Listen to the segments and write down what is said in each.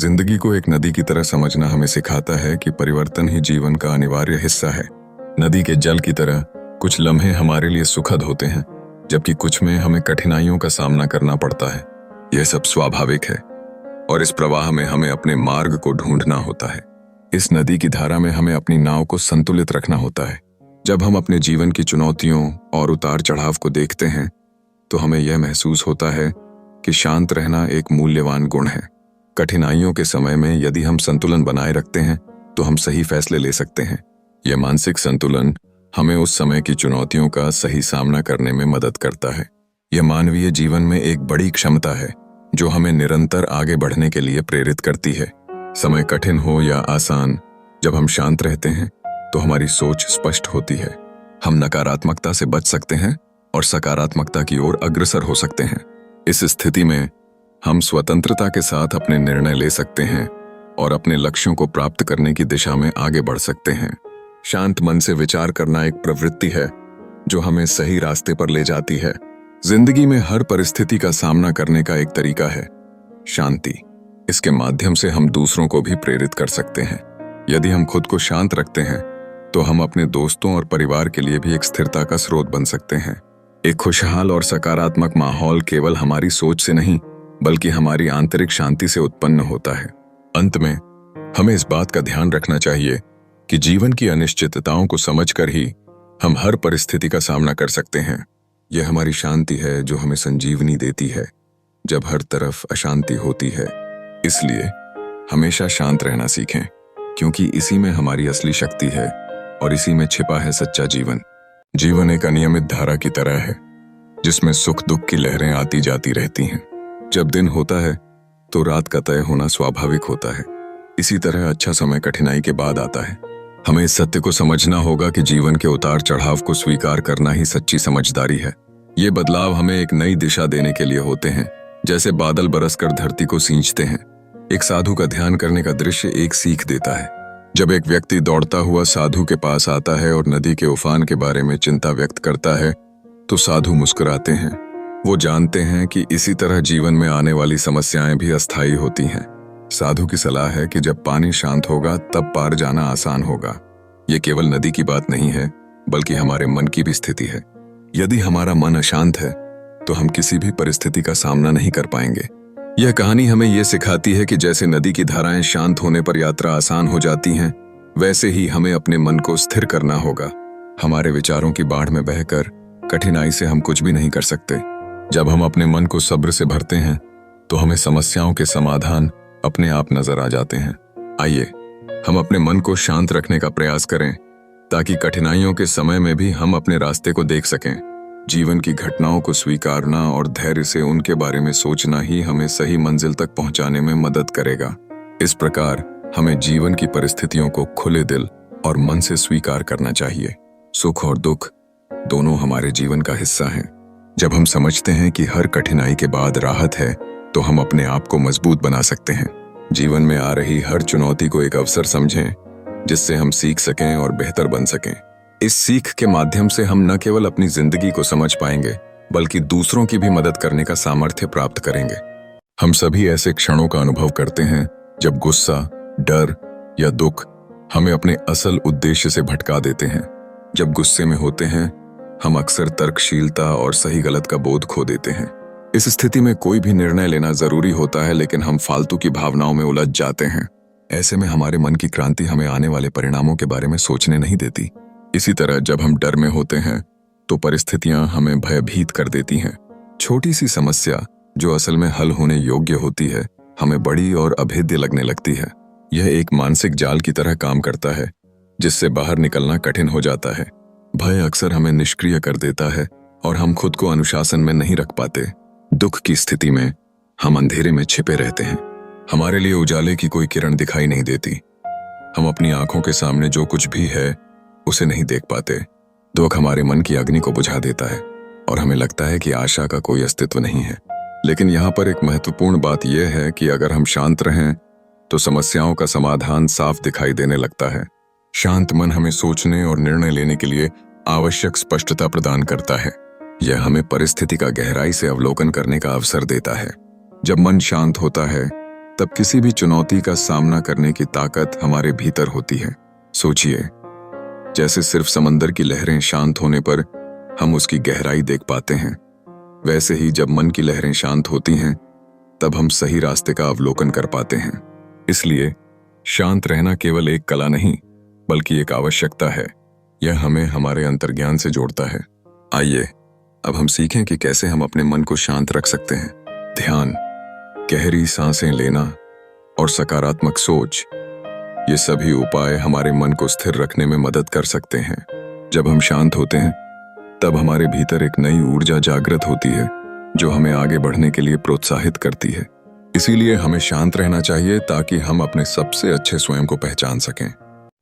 जिंदगी को एक नदी की तरह समझना हमें सिखाता है कि परिवर्तन ही जीवन का अनिवार्य हिस्सा है। नदी के जल की तरह कुछ लम्हे हमारे लिए सुखद होते हैं, जबकि कुछ में हमें कठिनाइयों का सामना करना पड़ता है। यह सब स्वाभाविक है और इस प्रवाह में हमें अपने मार्ग को ढूंढना होता है। इस नदी की धारा में हमें अपनी नाव को संतुलित रखना होता है। जब हम अपने जीवन की चुनौतियों और उतार चढ़ाव को देखते हैं तो हमें यह महसूस होता है कि शांत रहना एक मूल्यवान गुण है। कठिनाइयों के समय में यदि हम संतुलन बनाए रखते हैं तो हम सही फैसले ले सकते हैं। यह मानसिक संतुलन हमें उस समय की चुनौतियों का सही सामना करने में मदद करता है। यह मानवीय जीवन में एक बड़ी क्षमता है जो हमें निरंतर आगे बढ़ने के लिए प्रेरित करती है। समय कठिन हो या आसान, जब हम शांत रहते हैं तो हमारी सोच स्पष्ट होती है। हम नकारात्मकता से बच सकते हैं और सकारात्मकता की ओर अग्रसर हो सकते हैं। इस स्थिति में हम स्वतंत्रता के साथ अपने निर्णय ले सकते हैं और अपने लक्ष्यों को प्राप्त करने की दिशा में आगे बढ़ सकते हैं। शांत मन से विचार करना एक प्रवृत्ति है जो हमें सही रास्ते पर ले जाती है। जिंदगी में हर परिस्थिति का सामना करने का एक तरीका है शांति। इसके माध्यम से हम दूसरों को भी प्रेरित कर सकते हैं। यदि हम खुद को शांत रखते हैं तो हम अपने दोस्तों और परिवार के लिए भी एक स्थिरता का स्रोत बन सकते हैं। एक खुशहाल और सकारात्मक माहौल केवल हमारी सोच से नहीं बल्कि हमारी आंतरिक शांति से उत्पन्न होता है। अंत में हमें इस बात का ध्यान रखना चाहिए कि जीवन की अनिश्चितताओं को समझकर ही हम हर परिस्थिति का सामना कर सकते हैं। यह हमारी शांति है जो हमें संजीवनी देती है जब हर तरफ अशांति होती है। इसलिए हमेशा शांत रहना सीखें, क्योंकि इसी में हमारी असली शक्ति है और इसी में छिपा है सच्चा जीवन। जीवन एक अनियमित धारा की तरह है जिसमें सुख दुख की लहरें आती जाती रहती हैं। जब दिन होता है तो रात का तय होना स्वाभाविक होता है। इसी तरह अच्छा समय कठिनाई के बाद आता है। हमें इस सत्य को समझना होगा कि जीवन के उतार चढ़ाव को स्वीकार करना ही सच्ची समझदारी है। ये बदलाव हमें एक नई दिशा देने के लिए होते हैं, जैसे बादल बरसकर धरती को सींचते हैं। एक साधु का ध्यान करने का दृश्य एक सीख देता है। जब एक व्यक्ति दौड़ता हुआ साधु के पास आता है और नदी के उफान के बारे में चिंता व्यक्त करता है तो साधु मुस्कुराते हैं। वो जानते हैं कि इसी तरह जीवन में आने वाली समस्याएं भी अस्थायी होती हैं। साधु की सलाह है कि जब पानी शांत होगा तब पार जाना आसान होगा। ये केवल नदी की बात नहीं है बल्कि हमारे मन की भी स्थिति है। यदि हमारा मन अशांत है तो हम किसी भी परिस्थिति का सामना नहीं कर पाएंगे। यह कहानी हमें यह सिखाती है कि जैसे नदी की धाराएं शांत होने पर यात्रा आसान हो जाती हैं, वैसे ही हमें अपने मन को स्थिर करना होगा। हमारे विचारों की बाढ़ में बहकर कठिनाई से हम कुछ भी नहीं कर सकते। जब हम अपने मन को सब्र से भरते हैं तो हमें समस्याओं के समाधान अपने आप नजर आ जाते हैं। आइए हम अपने मन को शांत रखने का प्रयास करें ताकि कठिनाइयों के समय में भी हम अपने रास्ते को देख सकें। जीवन की घटनाओं को स्वीकारना और धैर्य से उनके बारे में सोचना ही हमें सही मंजिल तक पहुंचाने में मदद करेगा। इस प्रकार हमें जीवन की परिस्थितियों को खुले दिल और मन से स्वीकार करना चाहिए। सुख और दुख दोनों हमारे जीवन का हिस्सा हैं। जब हम समझते हैं कि हर कठिनाई के बाद राहत है तो हम अपने आप को मजबूत बना सकते हैं। जीवन में आ रही हर चुनौती को एक अवसर समझें जिससे हम सीख सकें और बेहतर बन सकें। इस सीख के माध्यम से हम न केवल अपनी जिंदगी को समझ पाएंगे बल्कि दूसरों की भी मदद करने का सामर्थ्य प्राप्त करेंगे। हम सभी ऐसे क्षणों का अनुभव करते हैं जब गुस्सा, डर या दुख हमें अपने असल उद्देश्य से भटका देते हैं। जब गुस्से में होते हैं हम अक्सर तर्कशीलता और सही गलत का बोध खो देते हैं। इस स्थिति में कोई भी निर्णय लेना जरूरी होता है, लेकिन हम फालतू की भावनाओं में उलझ जाते हैं। ऐसे में हमारे मन की क्रांति हमें आने वाले परिणामों के बारे में सोचने नहीं देती। इसी तरह जब हम डर में होते हैं तो परिस्थितियां हमें भयभीत कर देती हैं। छोटी सी समस्या जो असल में हल होने योग्य होती है हमें बड़ी और अभेद्य लगने लगती है। यह एक मानसिक जाल की तरह काम करता है जिससे बाहर निकलना कठिन हो जाता है। भय अक्सर हमें निष्क्रिय कर देता है और हम खुद को अनुशासन में नहीं रख पाते। दुख की स्थिति में हम अंधेरे में छिपे रहते हैं। हमारे लिए उजाले की कोई किरण दिखाई नहीं देती। हम अपनी आंखों के सामने जो कुछ भी है उसे नहीं देख पाते। दुख हमारे मन की अग्नि को बुझा देता है और हमें लगता है कि आशा का कोई अस्तित्व नहीं है। लेकिन यहाँ पर एक महत्वपूर्ण बात यह है कि अगर हम शांत रहें तो समस्याओं का समाधान साफ दिखाई देने लगता है। शांत मन हमें सोचने और निर्णय लेने के लिए आवश्यक स्पष्टता प्रदान करता है। यह हमें परिस्थिति का गहराई से अवलोकन करने का अवसर देता है। जब मन शांत होता है तब किसी भी चुनौती का सामना करने की ताकत हमारे भीतर होती है। सोचिए, जैसे सिर्फ समंदर की लहरें शांत होने पर हम उसकी गहराई देख पाते हैं, वैसे ही जब मन की लहरें शांत होती हैं तब हम सही रास्ते का अवलोकन कर पाते हैं। इसलिए शांत रहना केवल एक कला नहीं बल्कि एक आवश्यकता है। यह हमें हमारे अंतर्ज्ञान से जोड़ता है। आइए अब हम सीखें कि कैसे हम अपने मन को शांत रख सकते हैं। ध्यान, गहरी सांसें लेना और सकारात्मक सोच, ये सभी उपाय हमारे मन को स्थिर रखने में मदद कर सकते हैं। जब हम शांत होते हैं तब हमारे भीतर एक नई ऊर्जा जागृत होती है जो हमें आगे बढ़ने के लिए प्रोत्साहित करती है। इसीलिए हमें शांत रहना चाहिए ताकि हम अपने सबसे अच्छे स्वयं को पहचान सकें।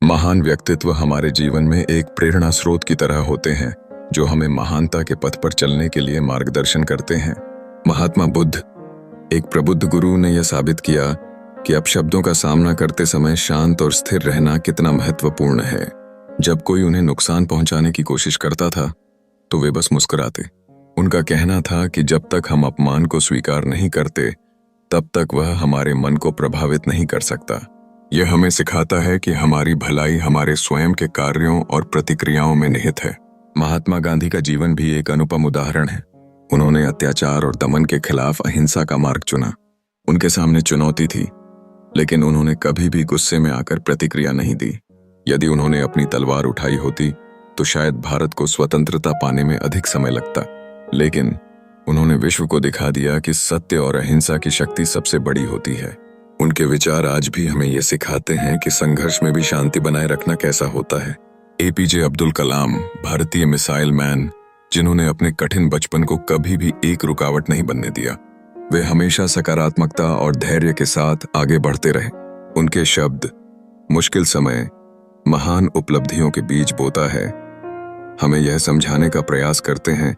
महान व्यक्तित्व हमारे जीवन में एक प्रेरणा स्रोत की तरह होते हैं जो हमें महानता के पथ पर चलने के लिए मार्गदर्शन करते हैं। महात्मा बुद्ध, एक प्रबुद्ध गुरु, ने यह साबित किया कि अपशब्दों का सामना करते समय शांत और स्थिर रहना कितना महत्वपूर्ण है। जब कोई उन्हें नुकसान पहुंचाने की कोशिश करता था तो वे बस मुस्कुराते। उनका कहना था कि जब तक हम अपमान को स्वीकार नहीं करते तब तक वह हमारे मन को प्रभावित नहीं कर सकता। यह हमें सिखाता है कि हमारी भलाई हमारे स्वयं के कार्यों और प्रतिक्रियाओं में निहित है। महात्मा गांधी का जीवन भी एक अनुपम उदाहरण है। उन्होंने अत्याचार और दमन के खिलाफ अहिंसा का मार्ग चुना। उनके सामने चुनौती थी, लेकिन उन्होंने कभी भी गुस्से में आकर प्रतिक्रिया नहीं दी। यदि उन्होंने अपनी तलवार उठाई होती तो शायद भारत को स्वतंत्रता पाने में अधिक समय लगता, लेकिन उन्होंने विश्व को दिखा दिया कि सत्य और अहिंसा की शक्ति सबसे बड़ी होती है। उनके विचार आज भी हमें यह सिखाते हैं कि संघर्ष में भी शांति बनाए रखना कैसा होता है। एपीजे अब्दुल कलाम, भारतीय मिसाइल मैन, जिन्होंने अपने कठिन बचपन को कभी भी एक रुकावट नहीं बनने दिया। वे हमेशा सकारात्मकता और धैर्य के साथ आगे बढ़ते रहे। उनके शब्द मुश्किल समय महान उपलब्धियों के बीज बोता है हमें यह समझाने का प्रयास करते हैं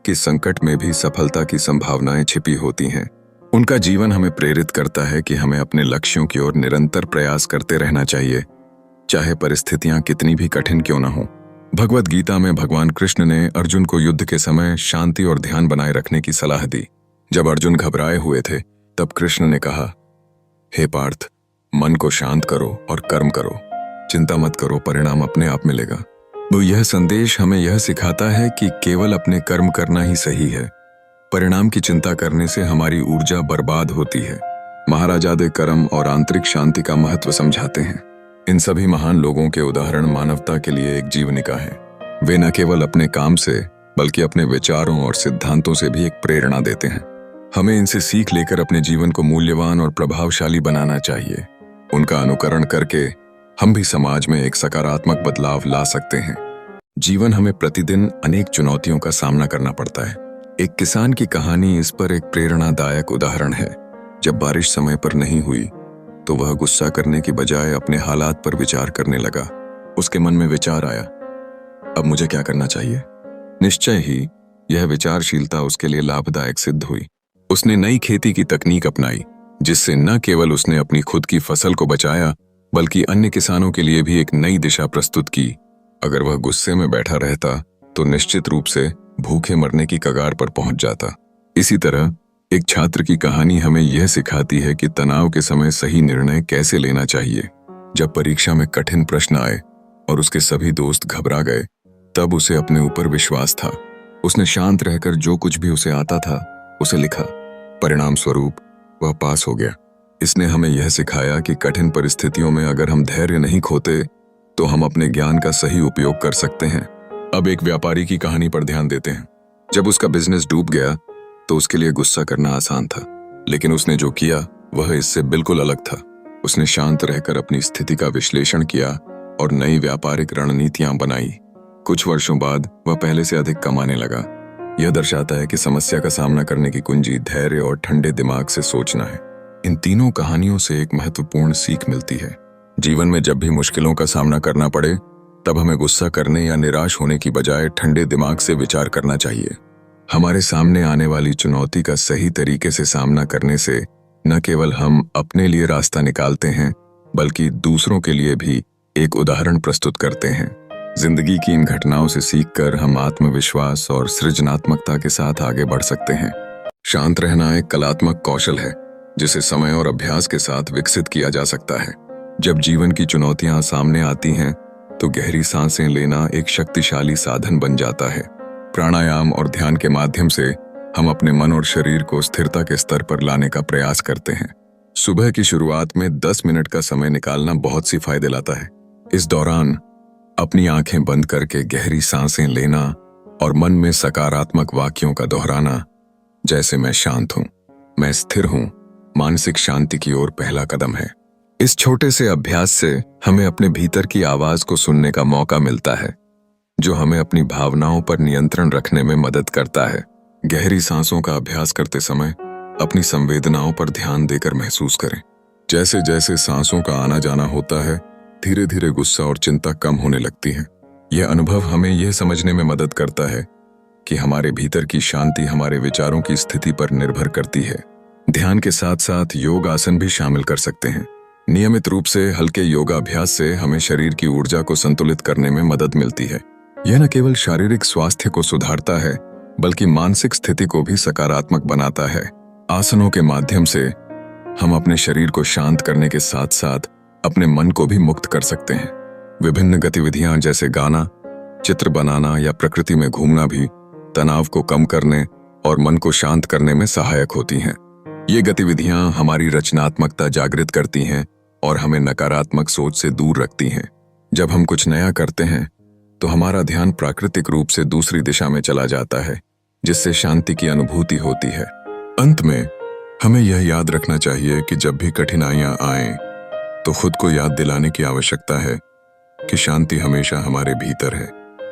कि संकट में भी सफलता की संभावनाएं छिपी होती हैं। उनका जीवन हमें प्रेरित करता है कि हमें अपने लक्ष्यों की ओर निरंतर प्रयास करते रहना चाहिए, चाहे परिस्थितियां कितनी भी कठिन क्यों न हो। भगवद गीता में भगवान कृष्ण ने अर्जुन को युद्ध के समय शांति और ध्यान बनाए रखने की सलाह दी। जब अर्जुन घबराए हुए थे तब कृष्ण ने कहा, हे पार्थ, मन को शांत करो और कर्म करो, चिंता मत करो, परिणाम अपने आप मिलेगा। तो यह संदेश हमें यह सिखाता है कि केवल अपने कर्म करना ही सही है। परिणाम की चिंता करने से हमारी ऊर्जा बर्बाद होती है। महाराजा दे कर्म और आंतरिक शांति का महत्व समझाते हैं। इन सभी महान लोगों के उदाहरण मानवता के लिए एक जीवनिका है। वे न केवल अपने काम से बल्कि अपने विचारों और सिद्धांतों से भी एक प्रेरणा देते हैं। हमें इनसे सीख लेकर अपने जीवन को मूल्यवान और प्रभावशाली बनाना चाहिए। उनका अनुकरण करके हम भी समाज में एक सकारात्मक बदलाव ला सकते हैं। जीवन हमें प्रतिदिन अनेक चुनौतियों का सामना करना पड़ता है। एक किसान की कहानी इस पर एक प्रेरणादायक उदाहरण है। जब बारिश समय पर नहीं हुई तो वह गुस्सा करने की बजाय अपने हालात पर विचार करने लगा। उसके मन में विचार आया, अब मुझे क्या करना चाहिए। निश्चय ही यह विचारशीलता उसके लिए लाभदायक सिद्ध हुई। उसने नई खेती की तकनीक अपनाई, जिससे न केवल उसने अपनी खुद की फसल को बचाया बल्कि अन्य किसानों के लिए भी एक नई दिशा प्रस्तुत की। अगर वह गुस्से में बैठा रहता तो निश्चित रूप से भूखे मरने की कगार पर पहुंच जाता। इसी तरह एक छात्र की कहानी हमें यह सिखाती है कि तनाव के समय सही निर्णय कैसे लेना चाहिए। जब परीक्षा में कठिन प्रश्न आए और उसके सभी दोस्त घबरा गए, तब उसे अपने ऊपर विश्वास था। उसने शांत रहकर जो कुछ भी उसे आता था उसे लिखा। परिणाम स्वरूप वह पास हो गया। इसने हमें यह सिखाया कि कठिन परिस्थितियों में अगर हम धैर्य नहीं खोते तो हम अपने ज्ञान का सही उपयोग कर सकते हैं। अब एक व्यापारी की कहानी पर ध्यान देते हैं। जब उसका बिजनेस डूब गया तो उसके लिए गुस्सा करना आसान था, लेकिन उसने जो किया वह इससे बिल्कुल अलग था। उसने शांत रहकर अपनी स्थिति का विश्लेषण किया और नई व्यापारिक रणनीतियां बनाई। कुछ वर्षों बाद वह पहले से अधिक कमाने लगा। यह दर्शाता है कि समस्या का सामना करने की कुंजी धैर्य और ठंडे दिमाग से सोचना है। इन तीनों कहानियों से एक महत्वपूर्ण सीख मिलती है। जीवन में जब भी मुश्किलों का सामना करना पड़े तब हमें गुस्सा करने या निराश होने की बजाय ठंडे दिमाग से विचार करना चाहिए। हमारे सामने आने वाली चुनौती का सही तरीके से सामना करने से न केवल हम अपने लिए रास्ता निकालते हैं बल्कि दूसरों के लिए भी एक उदाहरण प्रस्तुत करते हैं। जिंदगी की इन घटनाओं से सीखकर हम आत्मविश्वास और सृजनात्मकता के साथ आगे बढ़ सकते हैं। शांत रहना एक कलात्मक कौशल है जिसे समय और अभ्यास के साथ विकसित किया जा सकता है। जब जीवन की चुनौतियां सामने आती हैं, तो गहरी सांसें लेना एक शक्तिशाली साधन बन जाता है। प्राणायाम और ध्यान के माध्यम से हम अपने मन और शरीर को स्थिरता के स्तर पर लाने का प्रयास करते हैं। सुबह की शुरुआत में 10 मिनट का समय निकालना बहुत सी फायदे लाता है। इस दौरान अपनी आंखें बंद करके गहरी सांसें लेना और मन में सकारात्मक वाक्यों का दोहराना, जैसे मैं शांत हूं, मैं स्थिर हूं, मानसिक शांति की ओर पहला कदम है। इस छोटे से अभ्यास से हमें अपने भीतर की आवाज को सुनने का मौका मिलता है, जो हमें अपनी भावनाओं पर नियंत्रण रखने में मदद करता है। गहरी सांसों का अभ्यास करते समय अपनी संवेदनाओं पर ध्यान देकर महसूस करें। जैसे जैसे सांसों का आना जाना होता है, धीरे धीरे गुस्सा और चिंता कम होने लगती है। यह अनुभव हमें यह समझने में मदद करता है कि हमारे भीतर की शांति हमारे विचारों की स्थिति पर निर्भर करती है। ध्यान के साथ साथ योग आसन भी शामिल कर सकते हैं। नियमित रूप से हल्के योगाभ्यास से हमें शरीर की ऊर्जा को संतुलित करने में मदद मिलती है। यह न केवल शारीरिक स्वास्थ्य को सुधारता है, बल्कि मानसिक स्थिति को भी सकारात्मक बनाता है। आसनों के माध्यम से हम अपने शरीर को शांत करने के साथ साथ अपने मन को भी मुक्त कर सकते हैं। विभिन्न गतिविधियां जैसे गाना, चित्र बनाना या प्रकृति में घूमना भी तनाव को कम करने और मन को शांत करने में सहायक होती हैं। ये गतिविधियां हमारी रचनात्मकता जागृत करती हैं और हमें नकारात्मक सोच से दूर रखती हैं। जब हम कुछ नया करते हैं, तो हमारा ध्यान प्राकृतिक रूप से दूसरी दिशा में चला जाता है, जिससे शांति की अनुभूति होती है। अंत में हमें यह याद रखना चाहिए कि जब भी कठिनाइयां आएं, तो खुद को याद दिलाने की आवश्यकता है कि शांति हमेशा हमारे भीतर है।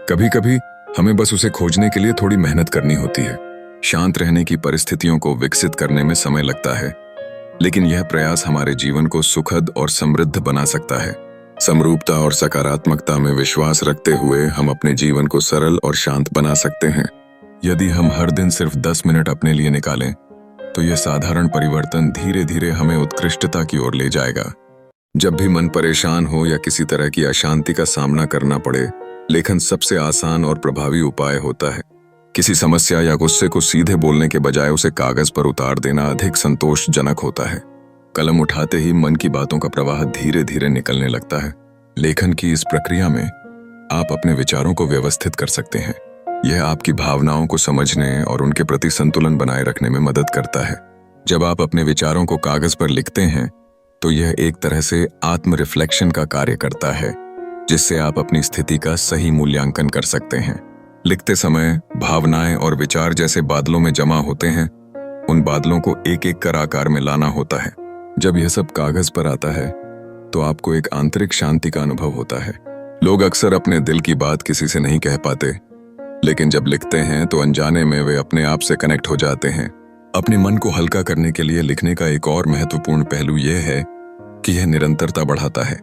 कभी कभी हमें बस उसे खोजने के लिए थोड़ी मेहनत करनी होती है। शांत रहने की परिस्थितियों को विकसित करने में समय लगता है, लेकिन यह प्रयास हमारे जीवन को सुखद और समृद्ध बना सकता है। समरूपता और सकारात्मकता में विश्वास रखते हुए हम अपने जीवन को सरल और शांत बना सकते हैं। यदि हम हर दिन सिर्फ 10 मिनट अपने लिए निकालें, तो यह साधारण परिवर्तन धीरे धीरे हमें उत्कृष्टता की ओर ले जाएगा। जब भी मन परेशान हो या किसी तरह की अशांति का सामना करना पड़े, लेखन सबसे आसान और प्रभावी उपाय होता है। किसी समस्या या गुस्से को सीधे बोलने के बजाय उसे कागज पर उतार देना अधिक संतोषजनक होता है। कलम उठाते ही मन की बातों का प्रवाह धीरे धीरे निकलने लगता है। लेखन की इस प्रक्रिया में आप अपने विचारों को व्यवस्थित कर सकते हैं। यह आपकी भावनाओं को समझने और उनके प्रति संतुलन बनाए रखने में मदद करता है। जब आप अपने विचारों को कागज पर लिखते हैं, तो यह एक तरह से आत्म रिफ्लेक्शन का कार्य करता है, जिससे आप अपनी स्थिति का सही मूल्यांकन कर सकते हैं। लिखते समय भावनाएं और विचार जैसे बादलों में जमा होते हैं, उन बादलों को एक एक कर आकार में लाना होता है। जब यह सब कागज पर आता है, तो आपको एक आंतरिक शांति का अनुभव होता है। लोग अक्सर अपने दिल की बात किसी से नहीं कह पाते, लेकिन जब लिखते हैं तो अनजाने में वे अपने आप से कनेक्ट हो जाते हैं। अपने मन को हल्का करने के लिए लिखने का एक और महत्वपूर्ण पहलू यह है कि यह निरंतरता बढ़ाता है।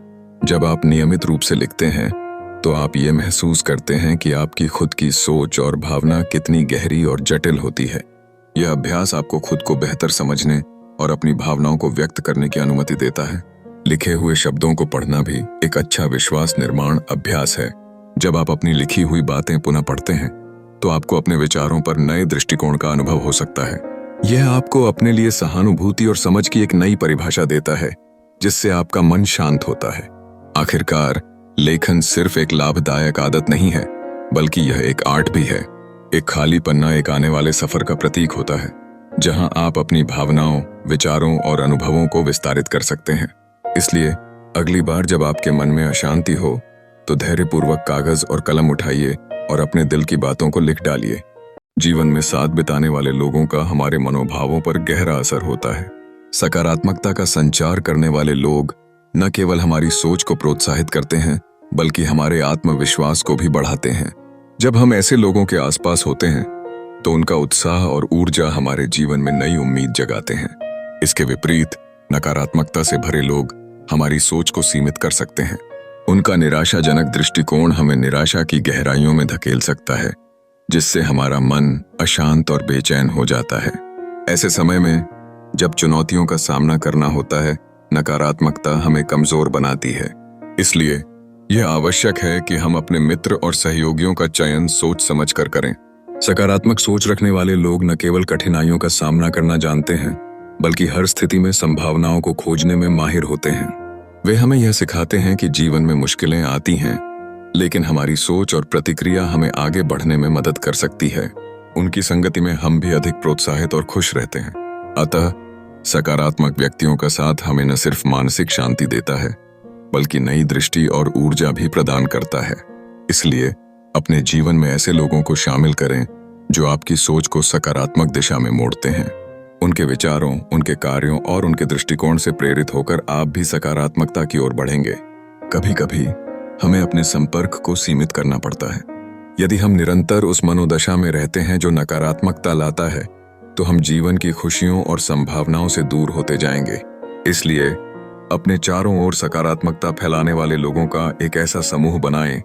जब आप नियमित रूप से लिखते हैं, तो आप ये महसूस करते हैं कि आपकी खुद की सोच और भावना कितनी गहरी और जटिल होती है। यह अभ्यास आपको खुद को बेहतर समझने और अपनी भावनाओं को व्यक्त करने की अनुमति देता है। लिखे हुए शब्दों को पढ़ना भी एक अच्छा विश्वास निर्माण अभ्यास है। जब आप अपनी लिखी हुई बातें पुनः पढ़ते हैं, तो आपको अपने विचारों पर नए दृष्टिकोण का अनुभव हो सकता है। यह आपको अपने लिए सहानुभूति और समझ की एक नई परिभाषा देता है, जिससे आपका मन शांत होता है। आखिरकार लेखन सिर्फ एक लाभदायक आदत नहीं है, बल्कि यह एक आर्ट भी है। एक खाली पन्ना एक आने वाले सफर का प्रतीक होता है, जहां आप अपनी भावनाओं, विचारों और अनुभवों को विस्तारित कर सकते हैं। इसलिए अगली बार जब आपके मन में अशांति हो, तो धैर्यपूर्वक कागज और कलम उठाइए और अपने दिल की बातों को लिख डालिए। जीवन में साथ बिताने वाले लोगों का हमारे मनोभावों पर गहरा असर होता है। सकारात्मकता का संचार करने वाले लोग न केवल हमारी सोच को प्रोत्साहित करते हैं, बल्कि हमारे आत्मविश्वास को भी बढ़ाते हैं। जब हम ऐसे लोगों के आसपास होते हैं, तो उनका उत्साह और ऊर्जा हमारे जीवन में नई उम्मीद जगाते हैं। इसके विपरीत नकारात्मकता से भरे लोग हमारी सोच को सीमित कर सकते हैं। उनका निराशाजनक दृष्टिकोण हमें निराशा की गहराइयों में धकेल सकता है, जिससे हमारा मन अशांत और बेचैन हो जाता है। ऐसे समय में जब चुनौतियों का सामना करना होता है, नकारात्मकता हमें कमजोर बनाती है। इसलिए यह आवश्यक है कि हम अपने मित्र और सहयोगियों का चयन सोच समझकर करें। सकारात्मक सोच रखने वाले लोग न केवल कठिनाइयों का सामना करना जानते हैं, बल्कि हर स्थिति में संभावनाओं को खोजने में माहिर होते हैं। वे हमें यह सिखाते हैं कि जीवन में मुश्किलें आती हैं, लेकिन हमारी सोच और प्रतिक्रिया हमें आगे बढ़ने में मदद कर सकती है। उनकी संगति में हम भी अधिक प्रोत्साहित और खुश रहते हैं। अतः सकारात्मक व्यक्तियों का साथ हमें न सिर्फ मानसिक शांति देता है, बल्कि नई दृष्टि और ऊर्जा भी प्रदान करता है। इसलिए अपने जीवन में ऐसे लोगों को शामिल करें जो आपकी सोच को सकारात्मक दिशा में मोड़ते हैं। उनके विचारों, उनके कार्यों और उनके दृष्टिकोण से प्रेरित होकर आप भी सकारात्मकता की ओर बढ़ेंगे। कभी कभी हमें अपने संपर्क को सीमित करना पड़ता है। यदि हम निरंतर उस मनोदशा में रहते हैं जो नकारात्मकता लाता है, तो हम जीवन की खुशियों और संभावनाओं से दूर होते जाएंगे। इसलिए अपने चारों ओर सकारात्मकता फैलाने वाले लोगों का एक ऐसा समूह बनाएं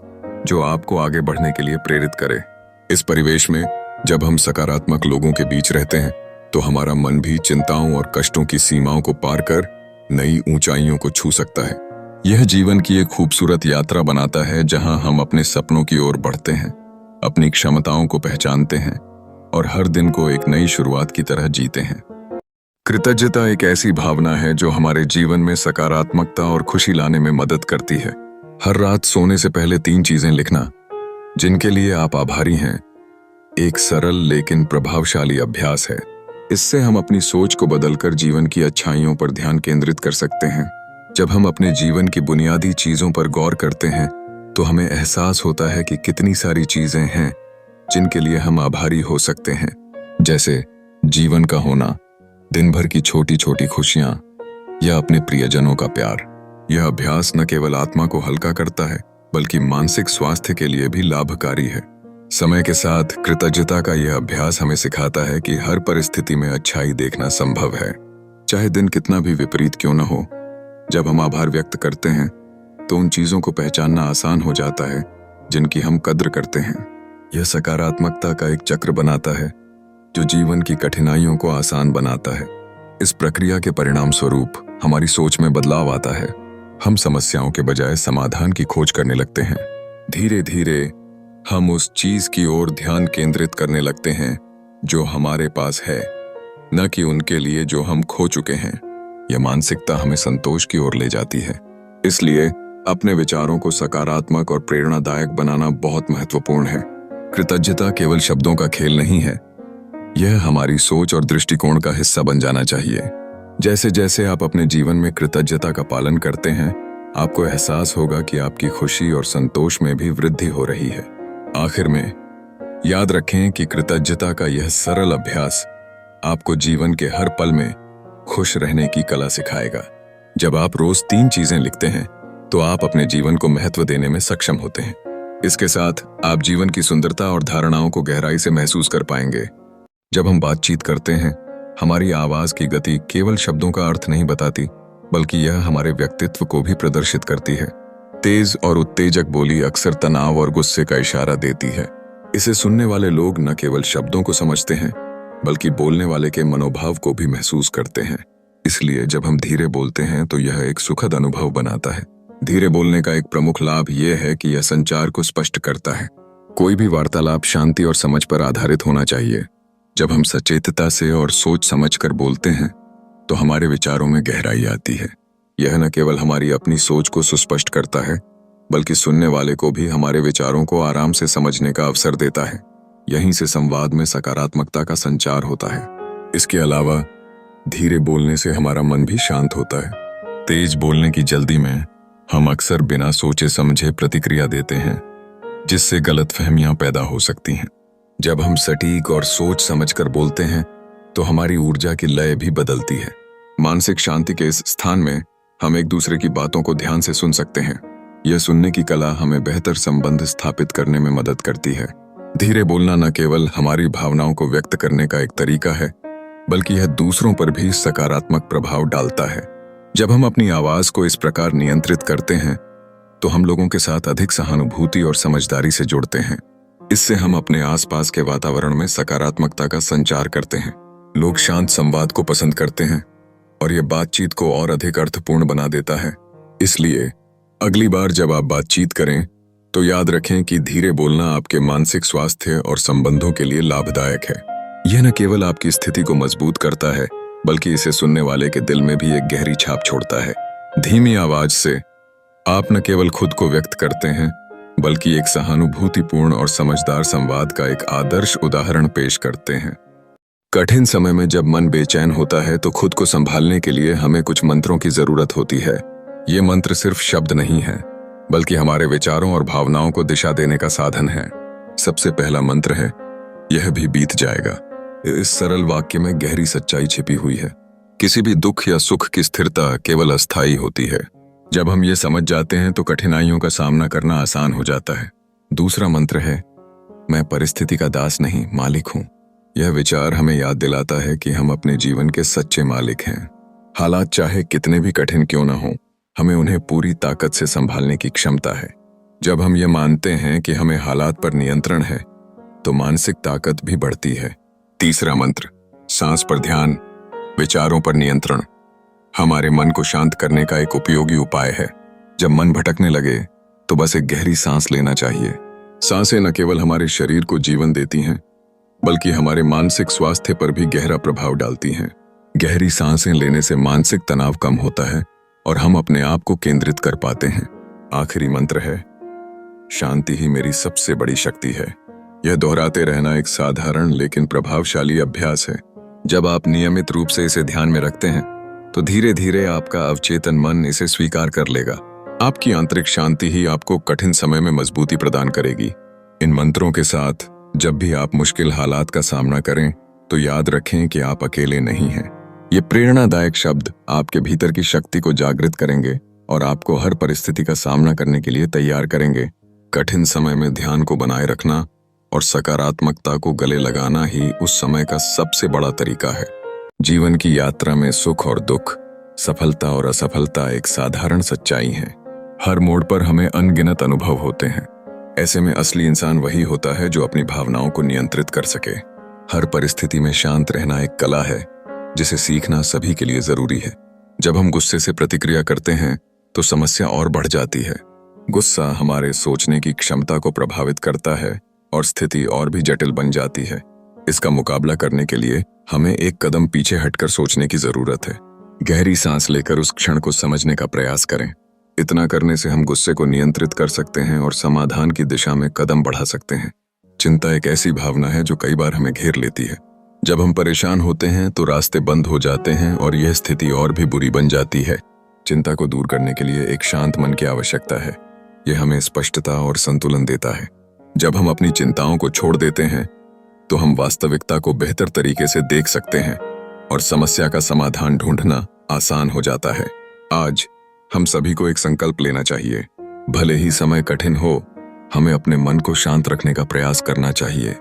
जो आपको आगे बढ़ने के लिए प्रेरित करे। इस परिवेश में जब हम सकारात्मक लोगों के बीच रहते हैं, तो हमारा मन भी चिंताओं और कष्टों की सीमाओं को पार कर नई ऊंचाइयों को छू सकता है। यह जीवन की एक खूबसूरत यात्रा बनाता है जहां हम अपने सपनों की ओर बढ़ते हैं, अपनी क्षमताओं को पहचानते हैं और हर दिन को एक नई शुरुआत की तरह जीते हैं। कृतज्ञता एक ऐसी भावना है जो हमारे जीवन में सकारात्मकता और खुशी लाने में मदद करती है। हर रात सोने से पहले 3 चीजें लिखना जिनके लिए आप आभारी हैं, एक सरल लेकिन प्रभावशाली अभ्यास है। इससे हम अपनी सोच को बदलकर जीवन की अच्छाइयों पर ध्यान केंद्रित कर सकते हैं। जब हम अपने जीवन की बुनियादी चीजों पर गौर करते हैं, तो हमें एहसास होता है कि कितनी सारी चीजें हैं जिनके लिए हम आभारी हो सकते हैं, जैसे जीवन का होना, दिन भर की छोटी छोटी खुशियां या अपने प्रियजनों का प्यार। यह अभ्यास न केवल आत्मा को हल्का करता है, बल्कि मानसिक स्वास्थ्य के लिए भी लाभकारी है। समय के साथ कृतज्ञता का यह अभ्यास हमें सिखाता है कि हर परिस्थिति में अच्छाई देखना संभव है, चाहे दिन कितना भी विपरीत क्यों न हो। जब हम आभार व्यक्त करते हैं, तो उन चीजों को पहचानना आसान हो जाता है जिनकी हम कद्र करते हैं। यह सकारात्मकता का एक चक्र बनाता है जो जीवन की कठिनाइयों को आसान बनाता है। इस प्रक्रिया के परिणाम स्वरूप हमारी सोच में बदलाव आता है। हम समस्याओं के बजाय समाधान की खोज करने लगते हैं। धीरे धीरे हम उस चीज की ओर ध्यान केंद्रित करने लगते हैं जो हमारे पास है, न कि उनके लिए जो हम खो चुके हैं। यह मानसिकता हमें संतोष की ओर ले जाती है। इसलिए अपने विचारों को सकारात्मक और प्रेरणादायक बनाना बहुत महत्वपूर्ण है। कृतज्ञता केवल शब्दों का खेल नहीं है, यह हमारी सोच और दृष्टिकोण का हिस्सा बन जाना चाहिए। जैसे जैसे आप अपने जीवन में कृतज्ञता का पालन करते हैं, आपको एहसास होगा कि आपकी खुशी और संतोष में भी वृद्धि हो रही है। आखिर में याद रखें कि कृतज्ञता का यह सरल अभ्यास आपको जीवन के हर पल में खुश रहने की कला सिखाएगा। जब आप रोज 3 चीजें लिखते हैं, तो आप अपने जीवन को महत्व देने में सक्षम होते हैं। इसके साथ आप जीवन की सुंदरता और धारणाओं को गहराई से महसूस कर पाएंगे। जब हम बातचीत करते हैं, हमारी आवाज की गति केवल शब्दों का अर्थ नहीं बताती, बल्कि यह हमारे व्यक्तित्व को भी प्रदर्शित करती है। तेज और उत्तेजक बोली अक्सर तनाव और गुस्से का इशारा देती है। इसे सुनने वाले लोग न केवल शब्दों को समझते हैं, बल्कि बोलने वाले के मनोभाव को भी महसूस करते हैं। इसलिए जब हम धीरे बोलते हैं, तो यह एक सुखद अनुभव बनाता है। धीरे बोलने का एक प्रमुख लाभ यह है कि यह संचार को स्पष्ट करता है। कोई भी वार्तालाप शांति और समझ पर आधारित होना चाहिए। जब हम सचेतता से और सोच समझकर बोलते हैं, तो हमारे विचारों में गहराई आती है। यह न केवल हमारी अपनी सोच को सुस्पष्ट करता है, बल्कि सुनने वाले को भी हमारे विचारों को आराम से समझने का अवसर देता है। यहीं से संवाद में सकारात्मकता का संचार होता है। इसके अलावा धीरे बोलने से हमारा मन भी शांत होता है। तेज बोलने की जल्दी में हम अक्सर बिना सोचे समझे प्रतिक्रिया देते हैं, जिससे गलतफहमियां पैदा हो सकती हैं। जब हम सटीक और सोच समझकर बोलते हैं, तो हमारी ऊर्जा की लय भी बदलती है। मानसिक शांति के इस स्थान में हम एक दूसरे की बातों को ध्यान से सुन सकते हैं। यह सुनने की कला हमें बेहतर संबंध स्थापित करने में मदद करती है। धीरे बोलना न केवल हमारी भावनाओं को व्यक्त करने का एक तरीका है, बल्कि यह दूसरों पर भी सकारात्मक प्रभाव डालता है। जब हम अपनी आवाज को इस प्रकार नियंत्रित करते हैं, तो हम लोगों के साथ अधिक सहानुभूति और समझदारी से जुड़ते हैं। इससे हम अपने आसपास के वातावरण में सकारात्मकता का संचार करते हैं। लोग शांत संवाद को पसंद करते हैं और यह बातचीत को और अधिक अर्थपूर्ण बना देता है। इसलिए अगली बार जब आप बातचीत करें, तो याद रखें कि धीरे बोलना आपके मानसिक स्वास्थ्य और संबंधों के लिए लाभदायक है। यह न केवल आपकी स्थिति को मजबूत करता है, बल्कि इसे सुनने वाले के दिल में भी एक गहरी छाप छोड़ता है। धीमी आवाज से आप न केवल खुद को व्यक्त करते हैं, बल्कि एक सहानुभूतिपूर्ण और समझदार संवाद का एक आदर्श उदाहरण पेश करते हैं। कठिन समय में जब मन बेचैन होता है तो खुद को संभालने के लिए हमें कुछ मंत्रों की जरूरत होती है। ये मंत्र सिर्फ शब्द नहीं है, बल्कि हमारे विचारों और भावनाओं को दिशा देने का साधन है। सबसे पहला मंत्र है, यह भी बीत जाएगा। इस सरल वाक्य में गहरी सच्चाई छिपी हुई है। किसी भी दुख या सुख की स्थिरता केवल अस्थायी होती है। जब हम ये समझ जाते हैं तो कठिनाइयों का सामना करना आसान हो जाता है। दूसरा मंत्र है, मैं परिस्थिति का दास नहीं, मालिक हूं। यह विचार हमें याद दिलाता है कि हम अपने जीवन के सच्चे मालिक हैं। हालात चाहे कितने भी कठिन क्यों न हों, हमें उन्हें पूरी ताकत से संभालने की क्षमता है। जब हम ये मानते हैं कि हमें हालात पर नियंत्रण है, तो मानसिक ताकत भी बढ़ती है। तीसरा मंत्र, सांस पर ध्यान, विचारों पर नियंत्रण, हमारे मन को शांत करने का एक उपयोगी उपाय है। जब मन भटकने लगे तो बस एक गहरी सांस लेना चाहिए। सांसें न केवल हमारे शरीर को जीवन देती हैं, बल्कि हमारे मानसिक स्वास्थ्य पर भी गहरा प्रभाव डालती हैं। गहरी सांसें लेने से मानसिक तनाव कम होता है और हम अपने आप को केंद्रित कर पाते हैं। आखिरी मंत्र है, शांति ही मेरी सबसे बड़ी शक्ति है। यह दोहराते रहना एक साधारण लेकिन प्रभावशाली अभ्यास है। जब आप नियमित रूप से इसे ध्यान में रखते हैं तो धीरे धीरे आपका अवचेतन मन इसे स्वीकार कर लेगा। आपकी आंतरिक शांति ही आपको कठिन समय में मजबूती प्रदान करेगी। इन मंत्रों के साथ जब भी आप मुश्किल हालात का सामना करें तो याद रखें कि आप अकेले नहीं हैं। ये प्रेरणादायक शब्द आपके भीतर की शक्ति को जागृत करेंगे और आपको हर परिस्थिति का सामना करने के लिए तैयार करेंगे। कठिन समय में ध्यान को बनाए रखना और सकारात्मकता को गले लगाना ही उस समय का सबसे बड़ा तरीका है। जीवन की यात्रा में सुख और दुख, सफलता और असफलता एक साधारण सच्चाई है। हर मोड़ पर हमें अनगिनत अनुभव होते हैं। ऐसे में असली इंसान वही होता है जो अपनी भावनाओं को नियंत्रित कर सके। हर परिस्थिति में शांत रहना एक कला है जिसे सीखना सभी के लिए जरूरी है। जब हम गुस्से से प्रतिक्रिया करते हैं तो समस्या और बढ़ जाती है। गुस्सा हमारे सोचने की क्षमता को प्रभावित करता है और स्थिति और भी जटिल बन जाती है। इसका मुकाबला करने के लिए हमें एक कदम पीछे हटकर सोचने की जरूरत है। गहरी सांस लेकर उस क्षण को समझने का प्रयास करें। इतना करने से हम गुस्से को नियंत्रित कर सकते हैं और समाधान की दिशा में कदम बढ़ा सकते हैं। चिंता एक ऐसी भावना है जो कई बार हमें घेर लेती है। जब हम परेशान होते हैं तो रास्ते बंद हो जाते हैं और यह स्थिति और भी बुरी बन जाती है। चिंता को दूर करने के लिए एक शांत मन की आवश्यकता है। यह हमें स्पष्टता और संतुलन देता है। जब हम अपनी चिंताओं को छोड़ देते हैं तो हम वास्तविकता को बेहतर तरीके से देख सकते हैं और समस्या का समाधान ढूंढना आसान हो जाता है। आज हम सभी को एक संकल्प लेना चाहिए। भले ही समय कठिन हो, हमें अपने मन को शांत रखने का प्रयास करना चाहिए।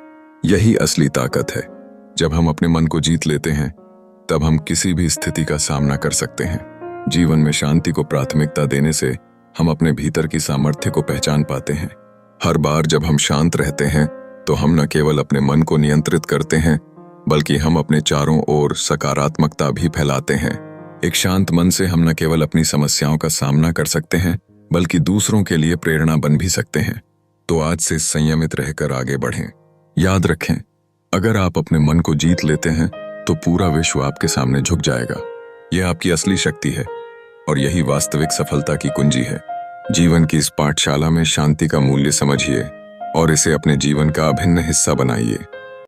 यही असली ताकत है। जब हम अपने मन को जीत लेते हैं तब हम किसी भी स्थिति का सामना कर सकते हैं। जीवन में शांति को प्राथमिकता देने से हम अपने भीतर की सामर्थ्य को पहचान पाते हैं। हर बार जब हम शांत रहते हैं तो हम न केवल अपने मन को नियंत्रित करते हैं, बल्कि हम अपने चारों ओर सकारात्मकता भी फैलाते हैं। एक शांत मन से हम न केवल अपनी समस्याओं का सामना कर सकते हैं, बल्कि दूसरों के लिए प्रेरणा बन भी सकते हैं। तो आज से संयमित रहकर आगे बढ़ें। याद रखें, अगर आप अपने मन को जीत लेते हैं तो पूरा विश्व आपके सामने झुक जाएगा। यह आपकी असली शक्ति है और यही वास्तविक सफलता की कुंजी है। जीवन की इस पाठशाला में शांति का मूल्य समझिए और इसे अपने जीवन का अभिन्न हिस्सा बनाइए।